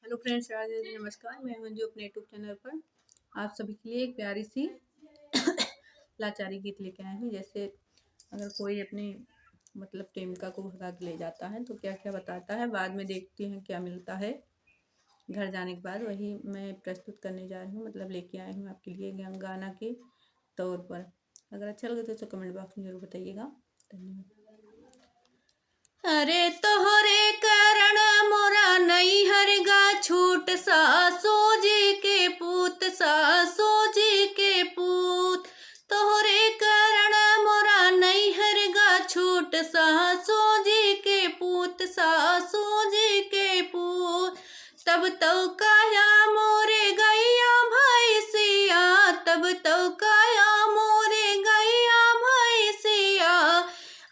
Hello friends, Radhe Radhe, नमस्कार। मैं मंजू अपने यूट्यूब चैनल पर आप सभी के लिए एक प्यारी सी लाचारी गीत लेके आए हूँ। जैसे अगर कोई अपनी प्रेमिका को भगा के ले जाता है तो क्या क्या बताता है, बाद में देखते हैं क्या मिलता है घर जाने के बाद। वही मैं प्रस्तुत करने जा रही हूँ, लेके आई हूँ आपके लिए गाना के तौर पर। अगर अच्छा लगे तो कमेंट बॉक्स में जरूर बताइएगा। धन्यवाद। अरे तोहरे कारण मोरा नैहर गा छूट, सासू जी के पूत, सासू जी के पूत। तोहरे कारण मोरा नैहर गा छूट, सासू जी के पूत, सासू जी के पूत। तब तो काया मोरे गैया भैसिया, तब तो काया मोरे गैया भैसिया।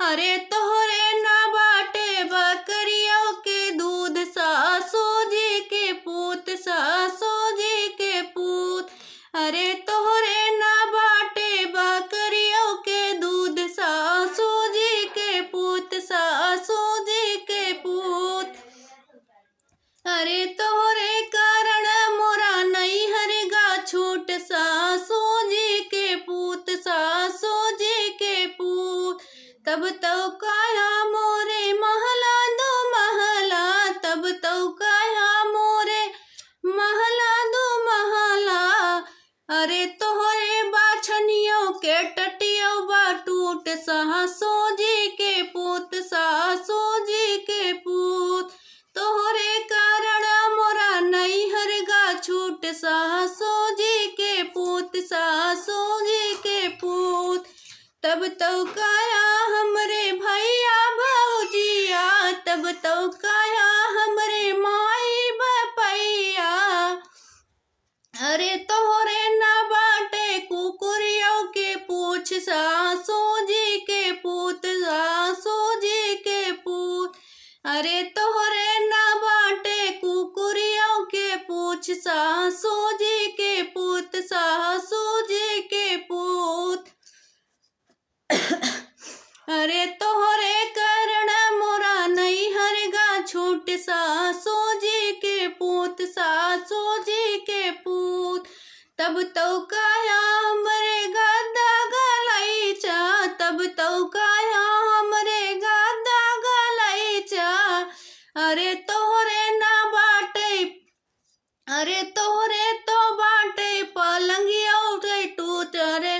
अरे तोहरे ना बाटे बकरियों के दूध, सासू जी के पूत, सासू जी के पूत। अरे तोहरे ना बाटे बकरियों के दूध, सासू जी के पूत, सासू जी के पूत। अरे तोहरे कारण मोरा नैहर गा छूट, सासू जी के पूत, सासू जी के पूत। तब तो काया मोरे महला दो महला, तब तो काया मोरे महला दो महला। अरे तोहरे बाछनियों के टटियों बा टूट, सासू जी के पूत, सासू जी के पूत। तोहरे कारण मोरा नैहर गा छूट, सासू जी के पूत, सासू जी के पूत। तब तो काया हमरे भैया भौजिया, तब तो काया हमरे माई बपैया। अरे तोहरे ना बाटे कुकुरियों के पूछ, सासू जी के पूत, सासू जी के पूत। अरे तोहरे ना बाटे कुकुरियों के पूछ, सासू जी के पूत, सासू जी के पूत। अरे तोहरे कारण मोरा नैहर गा छूट, सासू जी के पूत, सासू जी के पूत। तब तो काया हमरे गद्दा गलैचा, तब तो काया हमरे गद्दा गलैचा। अरे तोहरे ना बाटे, अरे तोहरे तो बाटे पलंगिया टूट, अरे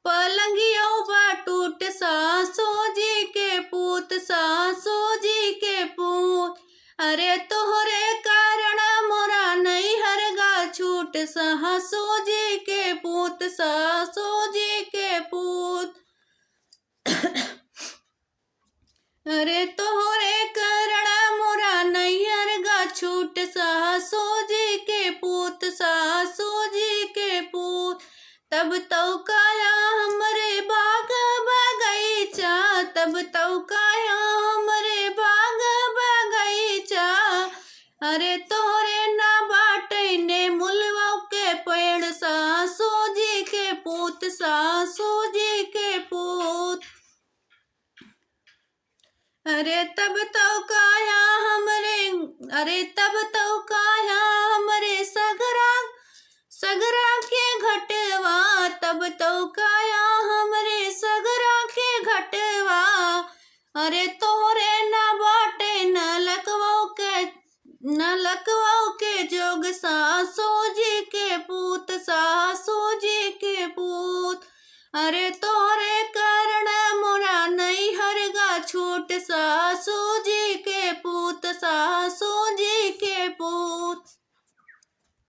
पलंगिया बा टूट, सासू जी के पूत, सासू जी के पूत। अरे तोहरे कारण मोरा नैहर गा छूट, सासू जी के पूत, सासू जी के पूत। अरे तोहरे कारण मोरा नैहर गा छूट, सासू जी के पूत, सासू जी के पूत। तब तो काया हमरे बाग बगैचा, तब तो काया हमरे बाग बगैचा। अरे तोहरे ना बाटे ने मुलवा के पेड़, सासू जी के पूत, सासू जी के पूत। अरे तब तो काया हमरे, अरे तब तो काया हमरे सगरा, सगरा के घटवा, तब तो काया हमरे सगरा के घटवा। अरे तोहरे ना बाटे न लकवो के, न लकवो के जोग, सासू जी के पूत, सासू जी के पूत। अरे तो